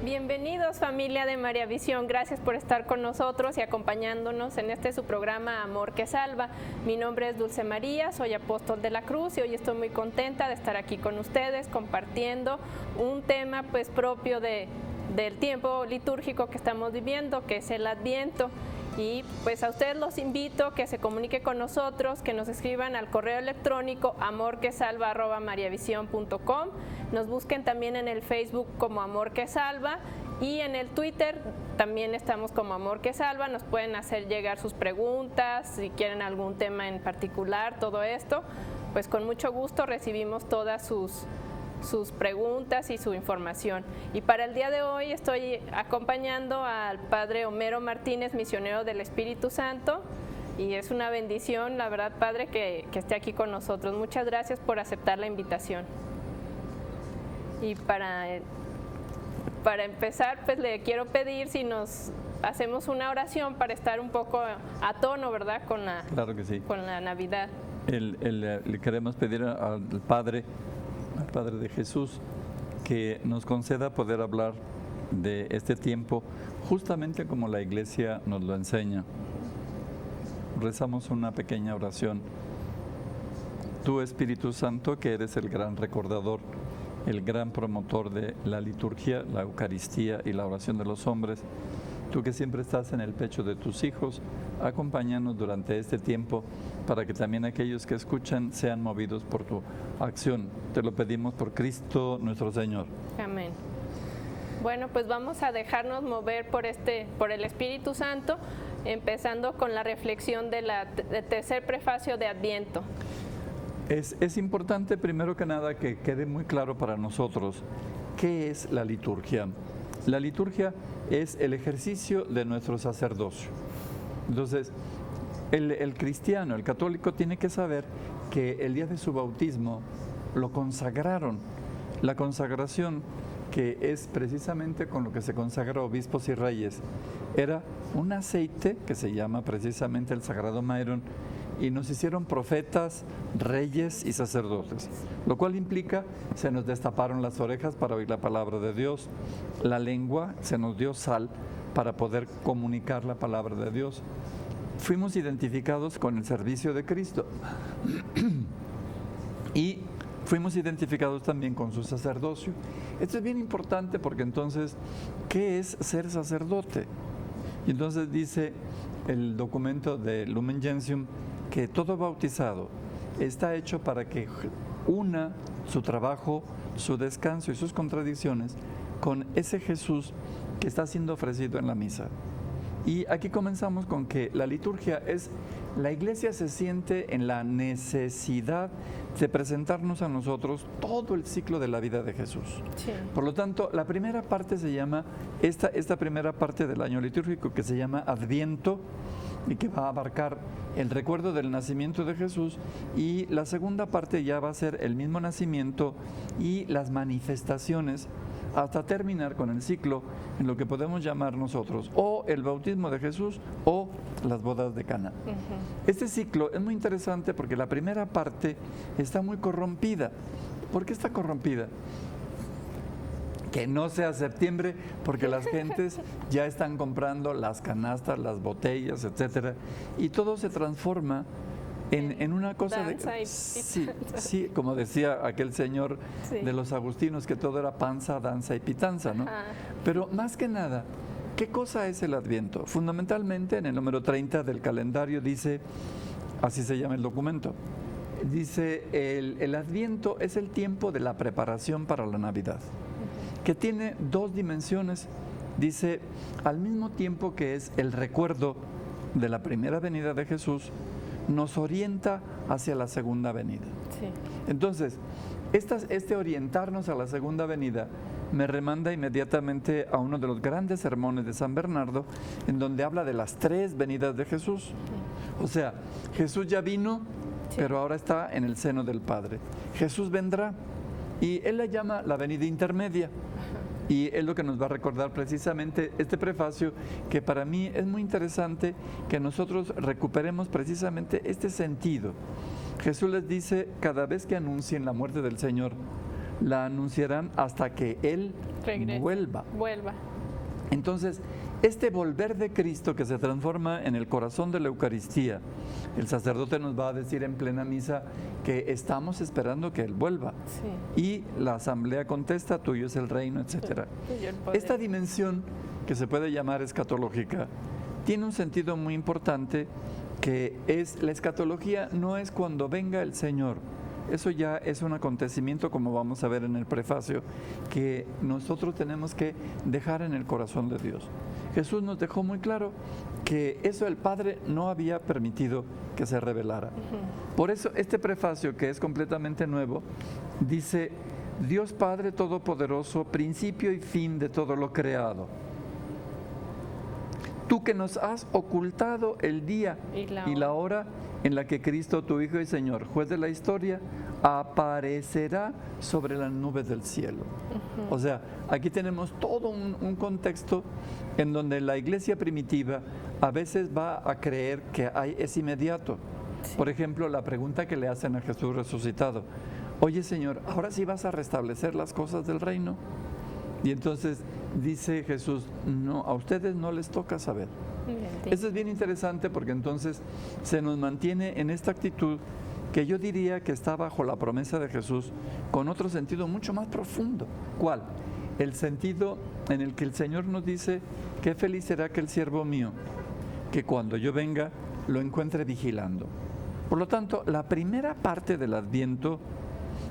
Bienvenidos, familia de María Visión. Gracias por estar con nosotros y acompañándonos en su programa Amor que Salva. Mi nombre es Dulce María, soy apóstol de la Cruz y hoy estoy muy contenta de estar aquí con ustedes compartiendo un tema propio del tiempo litúrgico que estamos viviendo, que es el Adviento. Y a ustedes los invito a que se comuniquen con nosotros, que nos escriban al correo electrónico amorquesalva@mariavision.com. Nos busquen también en el Facebook como Amor que Salva y en el Twitter también estamos como Amor que Salva. Nos pueden hacer llegar sus preguntas, si quieren algún tema en particular, todo esto. Pues con mucho gusto recibimos todas sus preguntas y su información. Y para el día de hoy estoy acompañando al Padre Homero Martínez, misionero del Espíritu Santo, y es una bendición, la verdad, Padre, que esté aquí con nosotros. Muchas gracias por aceptar la invitación. Y para empezar, le quiero pedir si nos hacemos una oración para estar un poco a tono, ¿verdad? Claro que sí. Con la Navidad. Le queremos pedir al Padre de Jesús, que nos conceda poder hablar de este tiempo justamente como la Iglesia nos lo enseña. Rezamos una pequeña oración. Tú, Espíritu Santo, que eres el gran recordador, el gran promotor de la liturgia, la Eucaristía y la oración de los hombres, tú que siempre estás en el pecho de tus hijos, acompáñanos durante este tiempo para que también aquellos que escuchan sean movidos por tu acción. Te lo pedimos por Cristo nuestro Señor. Amén. Bueno, pues vamos a dejarnos mover por el Espíritu Santo, empezando con la reflexión del tercer prefacio de Adviento. Es importante, primero que nada, que quede muy claro para nosotros qué es la liturgia. La liturgia es el ejercicio de nuestro sacerdocio. Entonces, el cristiano, el católico, tiene que saber que el día de su bautismo lo consagraron. La consagración, que es precisamente con lo que se consagra obispos y reyes, era un aceite que se llama precisamente el Sagrado Mairón, y nos hicieron profetas, reyes y sacerdotes, lo cual implica, se nos destaparon las orejas para oír la palabra de Dios, la lengua, se nos dio sal para poder comunicar la palabra de Dios. Fuimos identificados con el servicio de Cristo y fuimos identificados también con su sacerdocio. Esto es bien importante porque entonces, ¿qué es ser sacerdote? Y entonces dice el documento de Lumen Gentium que todo bautizado está hecho para que una su trabajo, su descanso y sus contradicciones con ese Jesús que está siendo ofrecido en la misa. Y aquí comenzamos con que la liturgia la Iglesia se siente en la necesidad de presentarnos a nosotros todo el ciclo de la vida de Jesús. Sí. Por lo tanto, la primera parte se llama, esta primera parte del año litúrgico, que se llama Adviento, y que va a abarcar el recuerdo del nacimiento de Jesús, y la segunda parte ya va a ser el mismo nacimiento y las manifestaciones, hasta terminar con el ciclo en lo que podemos llamar nosotros o el bautismo de Jesús o las bodas de Caná. Este ciclo es muy interesante porque la primera parte está muy corrompida. ¿Por qué está corrompida? Que no sea septiembre, porque las gentes ya están comprando las canastas, las botellas, etcétera, y todo se transforma en una cosa sí, como decía aquel señor de los agustinos, que todo era panza, danza y pitanza, ¿no? Ajá. Pero más que nada, ¿qué cosa es el Adviento? Fundamentalmente, en el número 30 del calendario dice, así se llama el documento, dice, el Adviento es el tiempo de la preparación para la Navidad, que tiene dos dimensiones. Dice, al mismo tiempo que es el recuerdo de la primera venida de Jesús, nos orienta hacia la segunda venida. Sí. Entonces, este orientarnos a la segunda venida me remanda inmediatamente a uno de los grandes sermones de San Bernardo, en donde habla de las tres venidas de Jesús. Sí. O sea, Jesús ya vino, sí, pero ahora está en el seno del Padre. Jesús vendrá, y él la llama la venida intermedia. Y es lo que nos va a recordar precisamente este prefacio, que para mí es muy interesante que nosotros recuperemos precisamente este sentido. Jesús les dice, cada vez que anuncien la muerte del Señor, la anunciarán hasta que Él Regrese. vuelva. Entonces, este volver de Cristo que se transforma en el corazón de la Eucaristía, el sacerdote nos va a decir en plena misa que estamos esperando que Él vuelva. Sí. Y la asamblea contesta, tuyo es el reino, etc. Tuyo el poder. Esta dimensión, que se puede llamar escatológica, tiene un sentido muy importante, que es la escatología no es cuando venga el Señor. Eso ya es un acontecimiento, como vamos a ver en el prefacio, que nosotros tenemos que dejar en el corazón de Dios. Jesús nos dejó muy claro que eso el Padre no había permitido que se revelara. Por eso este prefacio, que es completamente nuevo, dice: Dios Padre Todopoderoso, principio y fin de todo lo creado. Tú que nos has ocultado el día y la hora en la que Cristo, tu Hijo y Señor, juez de la historia, aparecerá sobre las nubes del cielo. O sea, aquí tenemos todo un contexto en donde la iglesia primitiva a veces va a creer que es inmediato. Sí. Por ejemplo, la pregunta que le hacen a Jesús resucitado: oye Señor, ¿ahora sí vas a restablecer las cosas del reino? Y entonces dice Jesús: no, a ustedes no les toca saber. Eso es bien interesante, porque entonces se nos mantiene en esta actitud que yo diría que está bajo la promesa de Jesús, con otro sentido mucho más profundo. ¿Cuál? El sentido en el que el Señor nos dice: qué feliz será aquel siervo mío, que cuando yo venga lo encuentre vigilando. Por lo tanto, la primera parte del Adviento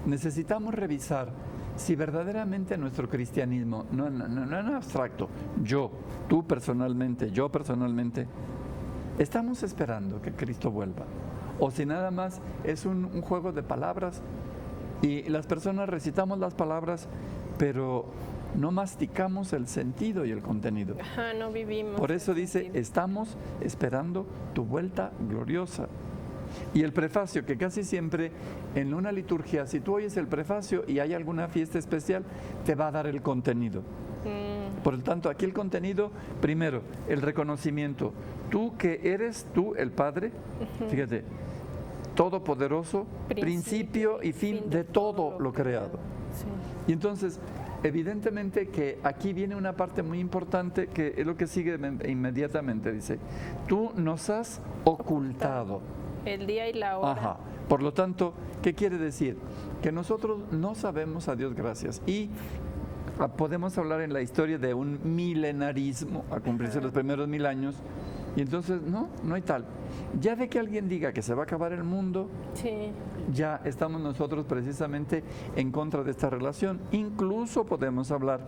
necesitamos revisar si verdaderamente nuestro cristianismo, no en abstracto, tú personalmente, yo personalmente, estamos esperando que Cristo vuelva, o si nada más es un juego de palabras y las personas recitamos las palabras, pero no masticamos el sentido y el contenido. Ajá, no vivimos. Por eso dice: estamos esperando tu vuelta gloriosa. Y el prefacio, que casi siempre en una liturgia, si tú oyes el prefacio y hay alguna fiesta especial, te va a dar el contenido. Por lo tanto, aquí el contenido, primero, el reconocimiento. Tú que eres tú el Padre, fíjate, todopoderoso, principio y fin de todo lo creado. Sí. Y entonces, evidentemente que aquí viene una parte muy importante, que es lo que sigue inmediatamente, dice: tú nos has ocultado el día y la hora. Ajá. Por lo tanto, ¿qué quiere decir? Que nosotros no sabemos, a Dios gracias, y podemos hablar en la historia de un milenarismo a cumplirse los primeros 1000 años, y entonces no hay tal. Ya de que alguien diga que se va a acabar el mundo, sí, ya estamos nosotros precisamente en contra de esta relación. Incluso podemos hablar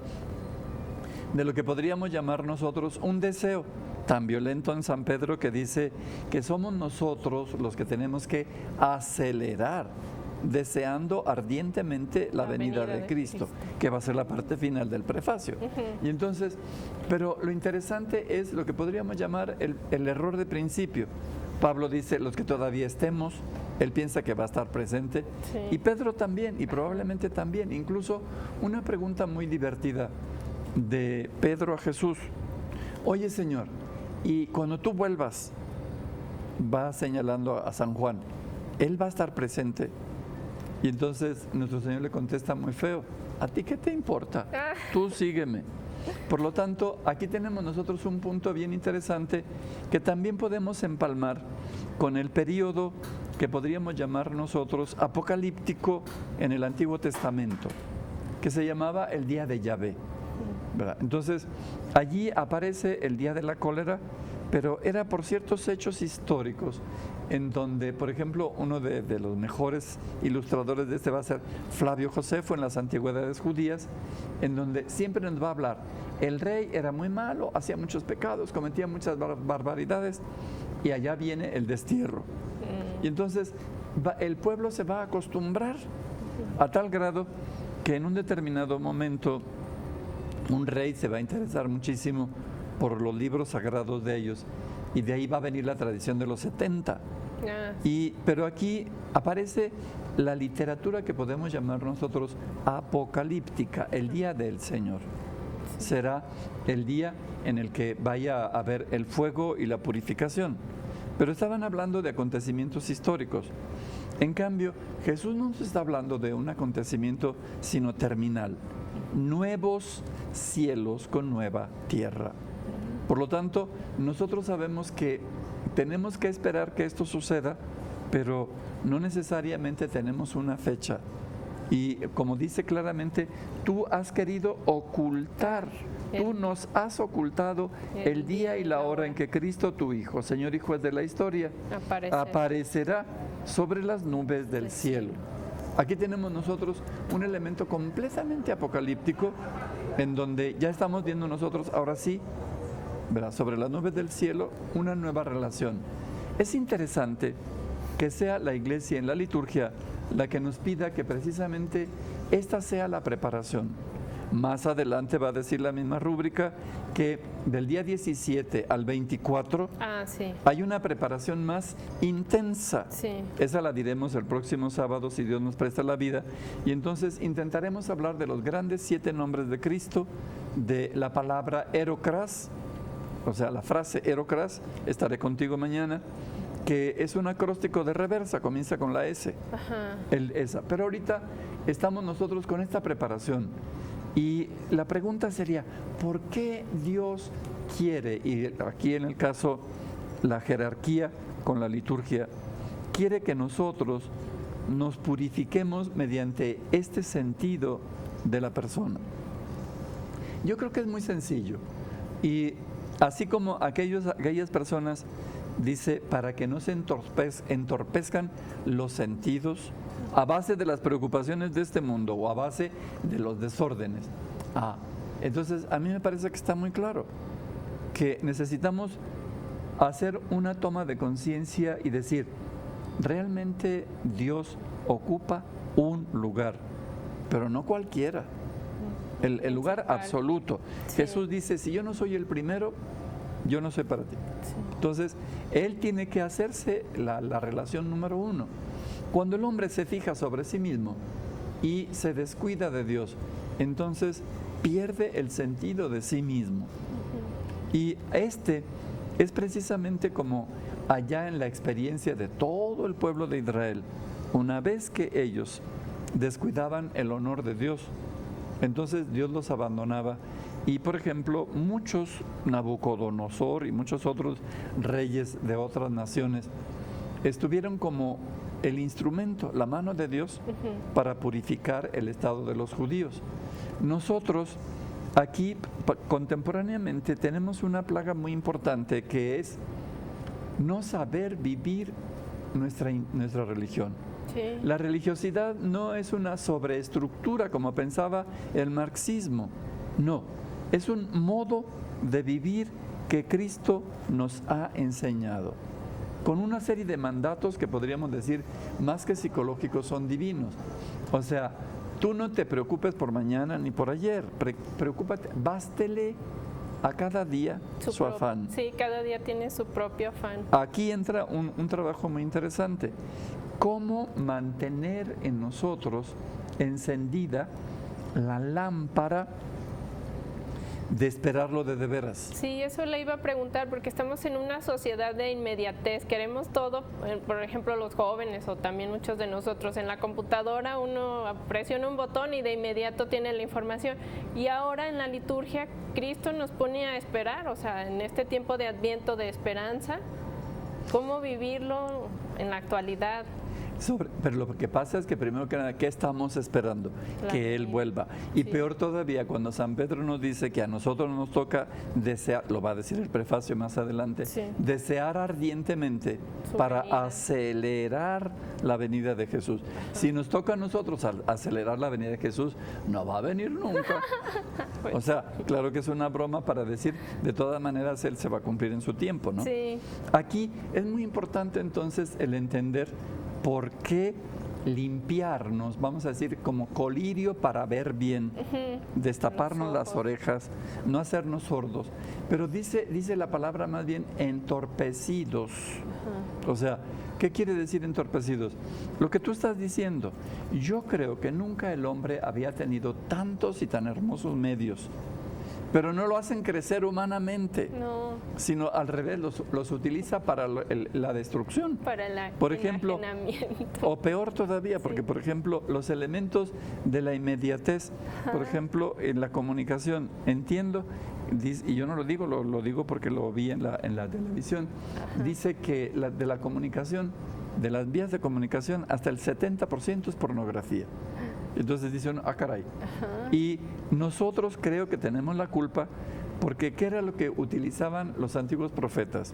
de lo que podríamos llamar nosotros un deseo tan violento en San Pedro, que dice que somos nosotros los que tenemos que acelerar, deseando ardientemente la venida de Cristo, que va a ser la parte final del prefacio. Y entonces, pero lo interesante es lo que podríamos llamar el error de principio. Pablo dice: los que todavía estemos, él piensa que va a estar presente, sí. Y Pedro también, y probablemente también. Incluso una pregunta muy divertida de Pedro a Jesús: oye Señor, y cuando tú vuelvas, va señalando a San Juan, ¿él va a estar presente? Y entonces nuestro Señor le contesta muy feo: ¿a ti qué te importa? Tú sígueme. Por lo tanto, aquí tenemos nosotros un punto bien interesante que también podemos empalmar con el periodo que podríamos llamar nosotros apocalíptico en el Antiguo Testamento, que se llamaba el día de Yahvé, ¿verdad? Entonces, allí aparece el día de la cólera, pero era por ciertos hechos históricos, en donde, por ejemplo, uno de los mejores ilustradores de este va a ser Flavio Josefo en las Antigüedades Judías, en donde siempre nos va a hablar: el rey era muy malo, hacía muchos pecados, cometía muchas barbaridades, y allá viene el destierro. Y entonces el pueblo se va a acostumbrar a tal grado que en un determinado momento un rey se va a interesar muchísimo por los libros sagrados de ellos, y de ahí va a venir la tradición de los 70. Pero aquí aparece la literatura que podemos llamar nosotros apocalíptica, el día del Señor. Será el día en el que vaya a haber el fuego y la purificación. Pero estaban hablando de acontecimientos históricos. En cambio, Jesús no nos está hablando de un acontecimiento sino terminal. Nuevos cielos con nueva tierra. Por lo tanto, nosotros sabemos que tenemos que esperar que esto suceda, pero no necesariamente tenemos una fecha. Y como dice claramente, tú has querido ocultar, tú nos has ocultado el día y la hora en que Cristo, tu Hijo, Señor y Juez de la historia, aparecerá sobre las nubes del cielo. Aquí tenemos nosotros un elemento completamente apocalíptico, en donde ya estamos viendo nosotros, ahora sí, ¿verdad?, sobre las nubes del cielo, una nueva relación. Es interesante que sea la Iglesia en la liturgia la que nos pida que precisamente esta sea la preparación. Más adelante va a decir la misma rúbrica que del día 17 al 24 hay una preparación más intensa. Esa la diremos el próximo sábado si Dios nos presta la vida, y entonces intentaremos hablar de los grandes 7 nombres de Cristo, de la palabra erocras, o sea, la frase erocras, estaré contigo mañana, que es un acróstico de reversa, comienza con la S, esa. Pero ahorita estamos nosotros con esta preparación, y la pregunta sería, ¿por qué Dios quiere, y aquí en el caso la jerarquía con la liturgia, quiere que nosotros nos purifiquemos mediante este sentido de la persona? Yo creo que es muy sencillo, y así como aquellas personas, dice, para que no se entorpezcan los sentidos a base de las preocupaciones de este mundo o a base de los desórdenes. Entonces a mí me parece que está muy claro que necesitamos hacer una toma de conciencia y decir, realmente Dios ocupa un lugar, pero no cualquiera, el lugar absoluto. Jesús dice, si yo no soy el primero, yo no soy para ti. Entonces, Él tiene que hacerse la relación número 1. Cuando el hombre se fija sobre sí mismo y se descuida de Dios, entonces pierde el sentido de sí mismo. Y este es precisamente como allá en la experiencia de todo el pueblo de Israel. Una vez que ellos descuidaban el honor de Dios, entonces Dios los abandonaba. Y por ejemplo, muchos, Nabucodonosor y muchos otros reyes de otras naciones, estuvieron como el instrumento, la mano de Dios para purificar el estado de los judíos. Nosotros aquí contemporáneamente tenemos una plaga muy importante, que es no saber vivir nuestra religión. La religiosidad no es una sobreestructura como pensaba el marxismo, no. Es un modo de vivir que Cristo nos ha enseñado, con una serie de mandatos que podríamos decir, más que psicológicos, son divinos. O sea, tú no te preocupes por mañana ni por ayer, preocúpate, bástele a cada día su afán. Sí, cada día tiene su propio afán. Aquí entra un trabajo muy interesante. ¿Cómo mantener en nosotros encendida la lámpara de esperarlo de veras? Sí, eso le iba a preguntar, porque estamos en una sociedad de inmediatez, queremos todo, por ejemplo los jóvenes o también muchos de nosotros, en la computadora uno presiona un botón y de inmediato tiene la información, y ahora en la liturgia Cristo nos pone a esperar, o sea, en este tiempo de Adviento, de esperanza, ¿cómo vivirlo en la actualidad? Pero lo que pasa es que primero que nada, ¿qué estamos esperando? Que Él vuelva. Y peor todavía, cuando San Pedro nos dice que a nosotros nos toca desear, lo va a decir el prefacio más adelante, desear ardientemente para acelerar la venida de Jesús. Si nos toca a nosotros acelerar la venida de Jesús, no va a venir nunca. O sea, claro que es una broma para decir, de todas maneras Él se va a cumplir en su tiempo, ¿no? Sí. Aquí es muy importante entonces el entender por qué limpiarnos, vamos a decir, como colirio para ver bien, destaparnos las orejas, no hacernos sordos. Pero dice la palabra más bien entorpecidos. O sea, ¿qué quiere decir entorpecidos? Lo que tú estás diciendo. Yo creo que nunca el hombre había tenido tantos y tan hermosos medios pero no lo hacen crecer humanamente, No, sino al revés, los utiliza para la destrucción. para el Por ejemplo, enajenamiento. o peor todavía, porque Sí. por ejemplo, los elementos de la inmediatez, por ejemplo, en la comunicación, entiendo, y yo no lo digo, lo digo porque lo vi en la televisión, dice que de la comunicación, de las vías de comunicación, hasta el 70% es pornografía. Entonces dicen, caray. Y nosotros creo que tenemos la culpa porque ¿qué era lo que utilizaban los antiguos profetas?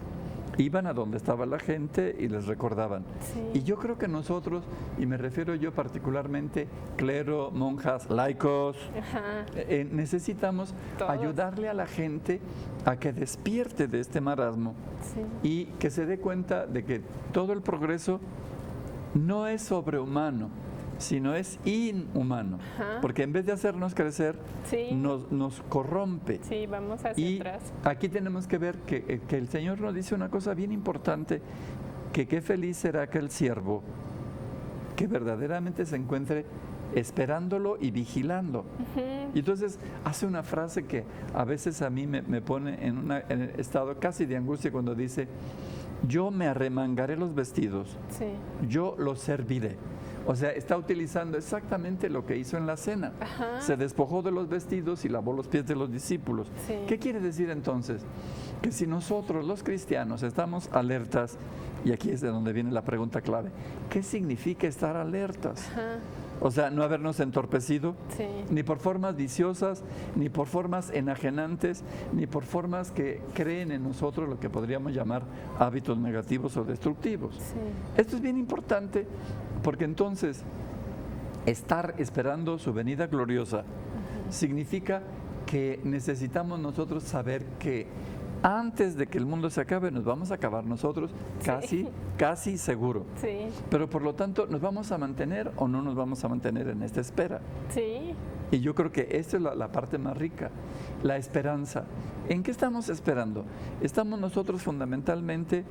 Iban a donde estaba la gente y les recordaban. Sí. Y yo creo que nosotros, y me refiero yo particularmente, clero, monjas, laicos, Ajá. necesitamos Todos. ayudarle a la gente a que despierte de este marasmo Sí. y que se dé cuenta de que todo el progreso no es sobrehumano, sino es inhumano, Ajá. porque en vez de hacernos crecer, Sí. nos corrompe. Sí, vamos hacia Y atrás. aquí tenemos que ver que el Señor nos dice una cosa bien importante, que qué feliz será aquel siervo que verdaderamente se encuentre esperándolo y vigilando. Ujú. Y entonces hace una frase que a veces a mí me pone en el estado casi de angustia cuando dice, yo me arremangaré los vestidos, Sí. yo los serviré. O sea, está utilizando exactamente lo que hizo en la cena. Ajá. Se despojó de los vestidos y lavó los pies de los discípulos. Sí. ¿Qué quiere decir entonces? Que si nosotros los cristianos estamos alertas, y aquí es de donde viene la pregunta clave, ¿qué significa estar alertas? Ajá. O sea, no habernos entorpecido, Sí. ni por formas viciosas, ni por formas enajenantes, ni por formas que creen en nosotros lo que podríamos llamar hábitos negativos o destructivos. Sí. Esto es bien importante porque entonces estar esperando su venida gloriosa significa que necesitamos nosotros saber que antes de que el mundo se acabe nos vamos a acabar nosotros casi seguro. Sí. Pero por lo tanto, ¿nos vamos a mantener o no nos vamos a mantener en esta espera? Sí. Y yo creo que esta es la parte más rica, la esperanza. ¿En qué estamos esperando? Estamos nosotros fundamentalmente,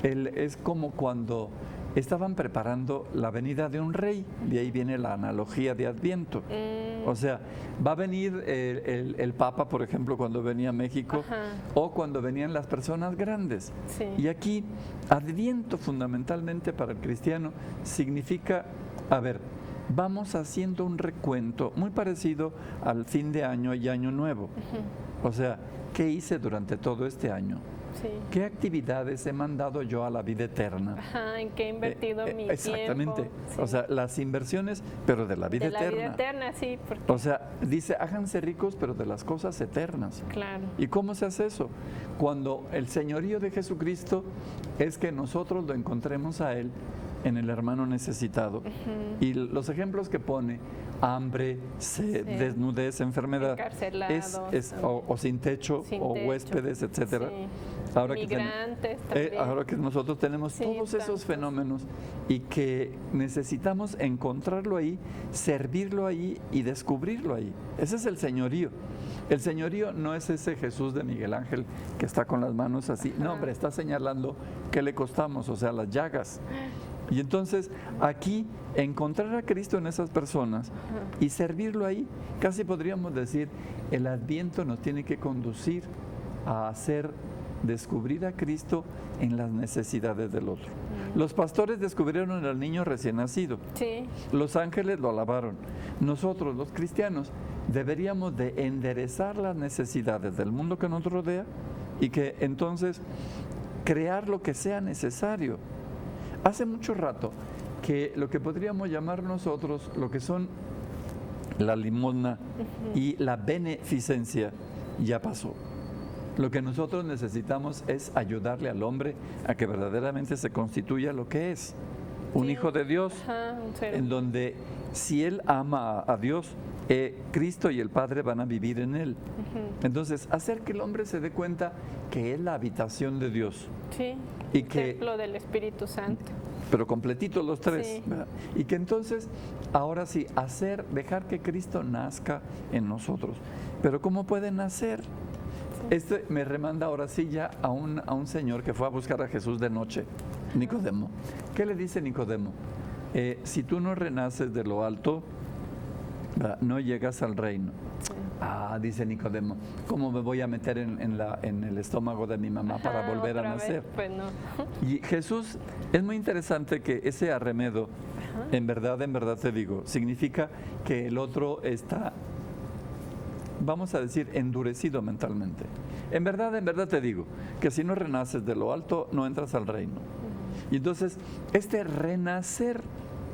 es como cuando estaban preparando la venida de un rey, de ahí viene la analogía de Adviento. O sea, va a venir el Papa, por ejemplo, cuando venía a México, Ajá. o cuando venían las personas grandes. Sí. Y aquí, Adviento fundamentalmente para el cristiano significa, a ver, vamos haciendo un recuento muy parecido al fin de año y año nuevo. O sea, ¿qué hice durante todo este año? Sí. ¿Qué actividades he mandado yo a la vida eterna? Ajá, ¿en qué he invertido mi Exactamente. tiempo? Sí. O sea, las inversiones, pero de la vida de la eterna. vida eterna, sí, porque O sea, dice, háganse ricos, pero de las cosas eternas. claro. ¿Y cómo se hace eso? Cuando el señorío de Jesucristo es que nosotros lo encontremos a Él en el hermano necesitado. Y los ejemplos que pone, hambre, sed, Sí. desnudez, enfermedad, Encarcelados, o sin techo, sin o techo. huéspedes, etcétera. Sí. Ahora Migrantes también. ahora que nosotros tenemos Sí, todos esos tantos. fenómenos y que necesitamos encontrarlo ahí, servirlo ahí y descubrirlo ahí. Ese es el señorío. El señorío no es ese Jesús de Miguel Ángel que está con las manos así. No, hombre, está señalando qué le costamos, o sea, las llagas. Y entonces aquí encontrar a Cristo en esas personas y servirlo ahí, casi podríamos decir, el Adviento nos tiene que conducir a descubrir a Cristo en las necesidades del otro. Los pastores descubrieron al niño recién nacido. Sí. Los ángeles lo alabaron. Nosotros, los cristianos, deberíamos de enderezar las necesidades del mundo que nos rodea y que entonces crear lo que sea necesario. Hace mucho rato que lo que podríamos llamar nosotros, lo que son la limosna y la beneficencia, ya pasó. Lo que nosotros necesitamos es ayudarle al hombre a que verdaderamente se constituya lo que es, un Sí. hijo de Dios, Ajá, un ser. en donde si él ama a Dios, Cristo y el Padre van a vivir en él. Entonces, hacer que el hombre se dé cuenta que es la habitación de Dios, Sí. y el que- templo del Espíritu Santo. pero completitos los tres, Sí. ¿verdad? Y que entonces, ahora sí, dejar que Cristo nazca en nosotros. Pero ¿cómo puede nacer? Esto me remanda ahora sí ya a un señor que fue a buscar a Jesús de noche, Nicodemo. ¿Qué le dice Nicodemo? Si tú no renaces de lo alto, ¿verdad?, no llegas al reino. Dice Nicodemo, ¿cómo me voy a meter en el estómago de mi mamá para volver a nacer? Pues no. Y Jesús, es muy interesante que ese arremedo, en verdad te digo, significa que el otro está, vamos a decir, endurecido mentalmente. En verdad te digo, que si no renaces de lo alto, no entras al reino. Y entonces, este renacer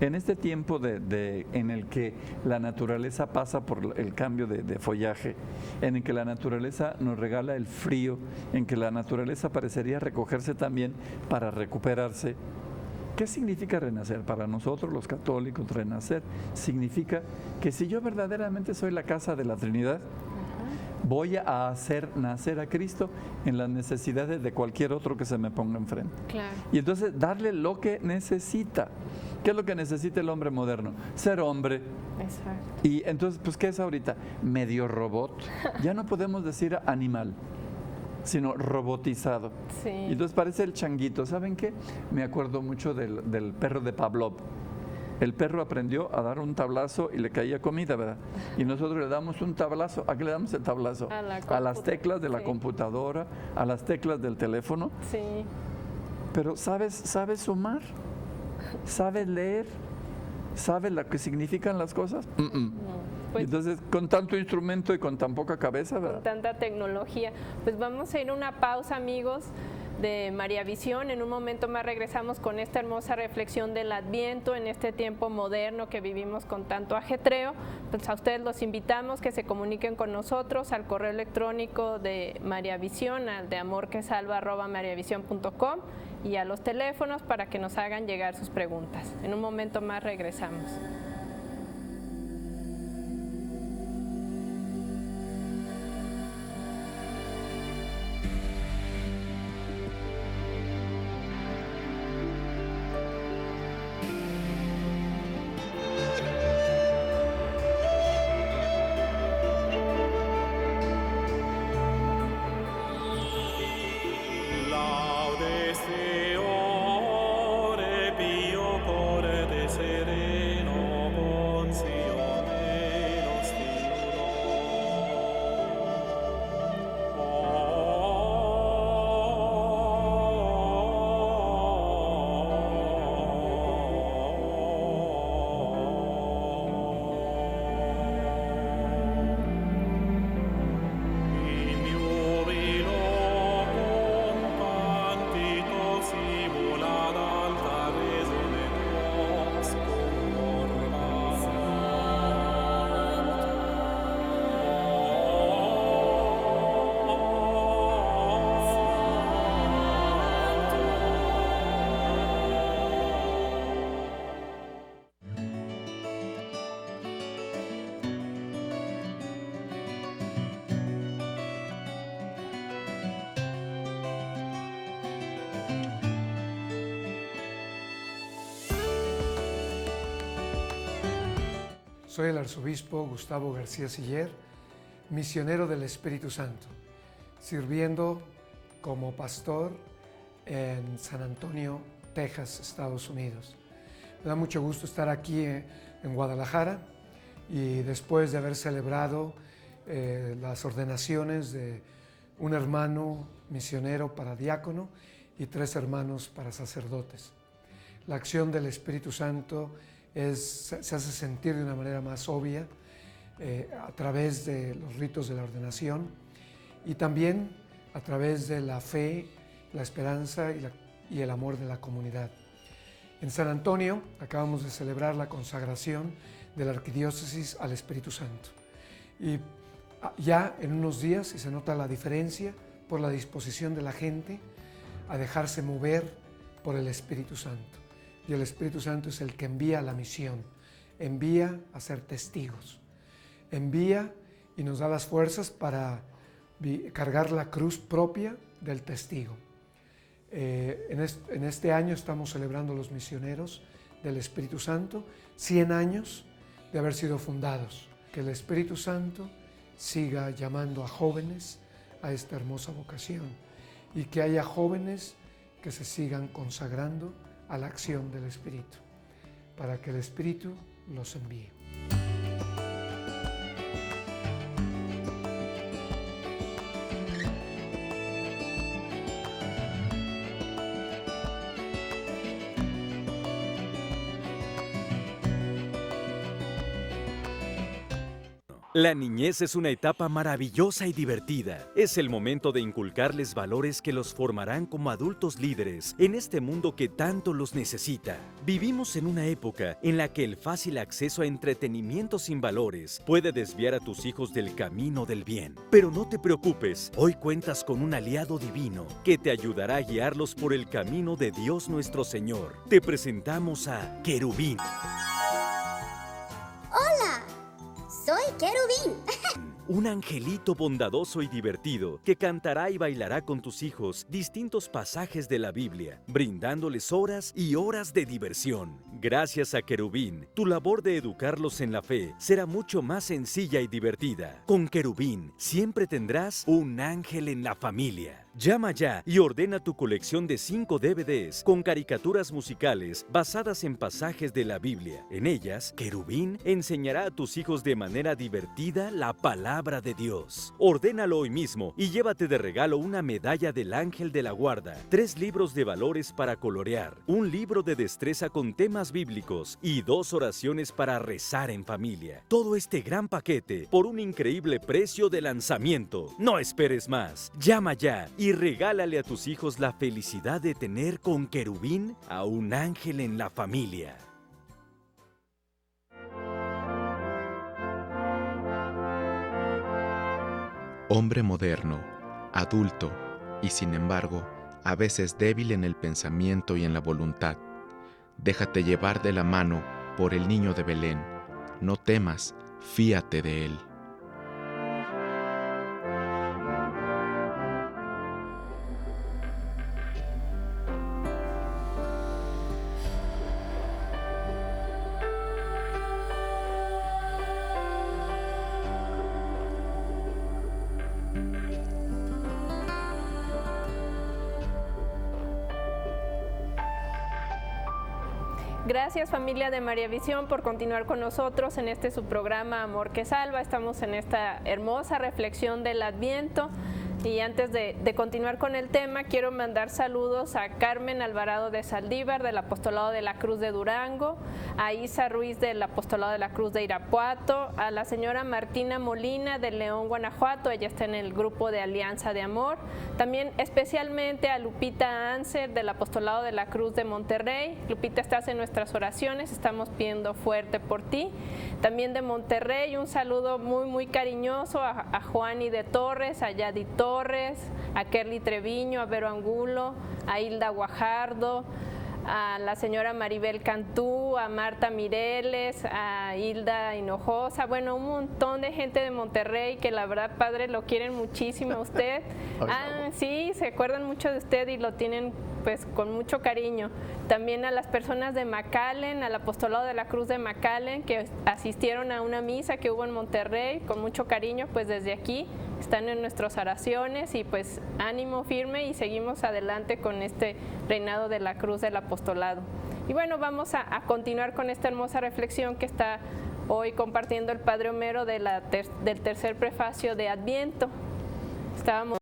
en este tiempo en el que la naturaleza pasa por el cambio de follaje, en el que la naturaleza nos regala el frío, en que la naturaleza parecería recogerse también para recuperarse. ¿Qué significa renacer? Para nosotros los católicos, renacer significa que si yo verdaderamente soy la casa de la Trinidad, voy a hacer nacer a Cristo en las necesidades de cualquier otro que se me ponga enfrente. Claro. Y entonces darle lo que necesita. ¿Qué es lo que necesita el hombre moderno? Ser hombre. Exacto. Y entonces, pues, ¿qué es ahorita? Medio robot. Ya no podemos decir animal, sino robotizado. Sí. Y entonces parece el changuito. ¿Saben qué? Me acuerdo mucho del perro de Pavlov. El perro aprendió a dar un tablazo y le caía comida, ¿verdad? Y nosotros le damos un tablazo. ¿A qué le damos el tablazo? A las teclas de la computadora, a las teclas del teléfono. Sí. Pero ¿sabes sumar? ¿Sabes leer? ¿Sabes lo que significan las cosas? No, pues, entonces, con tanto instrumento y con tan poca cabeza, ¿verdad? Con tanta tecnología. Pues vamos a ir a una pausa, amigos, de María Visión. En un momento más regresamos con esta hermosa reflexión del Adviento en este tiempo moderno que vivimos con tanto ajetreo. Pues a ustedes los invitamos que se comuniquen con nosotros al correo electrónico de María Visión, al de amorquesalva@mariavision.com, y a los teléfonos para que nos hagan llegar sus preguntas. En un momento más regresamos. Soy el arzobispo Gustavo García Siller, misionero del Espíritu Santo, sirviendo como pastor en San Antonio, Texas, Estados Unidos. Me da mucho gusto estar aquí en Guadalajara y después de haber celebrado las ordenaciones de un hermano misionero para diácono y 3 hermanos para sacerdotes. La acción del Espíritu Santo se hace sentir de una manera más obvia a través de los ritos de la ordenación y también a través de la fe, la esperanza y el amor de la comunidad. En San Antonio acabamos de celebrar la consagración de la arquidiócesis al Espíritu Santo y ya en unos días, y se nota la diferencia por la disposición de la gente a dejarse mover por el Espíritu Santo. Y el Espíritu Santo es el que envía la misión, envía a ser testigos, envía y nos da las fuerzas para cargar la cruz propia del testigo. En este año estamos celebrando los misioneros del Espíritu Santo, 100 años de haber sido fundados. Que el Espíritu Santo siga llamando a jóvenes a esta hermosa vocación y que haya jóvenes que se sigan consagrando a la acción del Espíritu, para que el Espíritu los envíe. La niñez es una etapa maravillosa y divertida. Es el momento de inculcarles valores que los formarán como adultos líderes en este mundo que tanto los necesita. Vivimos en una época en la que el fácil acceso a entretenimiento sin valores puede desviar a tus hijos del camino del bien. Pero no te preocupes, hoy cuentas con un aliado divino que te ayudará a guiarlos por el camino de Dios nuestro Señor. Te presentamos a Querubín. ¡Hola! Soy Querubín. Un angelito bondadoso y divertido que cantará y bailará con tus hijos distintos pasajes de la Biblia, brindándoles horas y horas de diversión. Gracias a Querubín, tu labor de educarlos en la fe será mucho más sencilla y divertida. Con Querubín siempre tendrás un ángel en la familia. Llama ya y ordena tu colección de 5 DVDs con caricaturas musicales basadas en pasajes de la Biblia. En ellas, Querubín enseñará a tus hijos de manera divertida la palabra de Dios. Ordénalo hoy mismo y llévate de regalo una medalla del ángel de la guarda, 3 libros de valores para colorear, un libro de destreza con temas bíblicos y 2 oraciones para rezar en familia. Todo este gran paquete por un increíble precio de lanzamiento. No esperes más. Llama ya y regálale a tus hijos la felicidad de tener con Querubín a un ángel en la familia. Hombre moderno, adulto y sin embargo, a veces débil en el pensamiento y en la voluntad. Déjate llevar de la mano por el niño de Belén. No temas, fíate de él. Gracias, familia de María Visión, por continuar con nosotros en este su programa Amor que Salva. Estamos en esta hermosa reflexión del Adviento. Y antes de continuar con el tema, quiero mandar saludos a Carmen Alvarado de Saldívar, del Apostolado de la Cruz de Durango, a Isa Ruiz del Apostolado de la Cruz de Irapuato, a la señora Martina Molina de León, Guanajuato, ella está en el grupo de Alianza de Amor, también especialmente a Lupita Anser del Apostolado de la Cruz de Monterrey. Lupita, estás en nuestras oraciones, estamos pidiendo fuerte por ti. También de Monterrey, un saludo muy cariñoso a Juani de Torres, a Yadi Torres, a Kerly Treviño, a Vero Angulo, a Hilda Guajardo, a la señora Maribel Cantú, a Marta Mireles, a Hilda Hinojosa, bueno, un montón de gente de Monterrey que la verdad, padre, lo quieren muchísimo a usted. Sí, se acuerdan mucho de usted y lo tienen pues con mucho cariño. También a las personas de McAllen, al Apostolado de la Cruz de McAllen, que asistieron a una misa que hubo en Monterrey, con mucho cariño, pues desde aquí están en nuestras oraciones y pues ánimo firme y seguimos adelante con este reinado de la Cruz del Apostolado. Y bueno, vamos a continuar con esta hermosa reflexión que está hoy compartiendo el Padre Homero del tercer prefacio de Adviento. Estábamos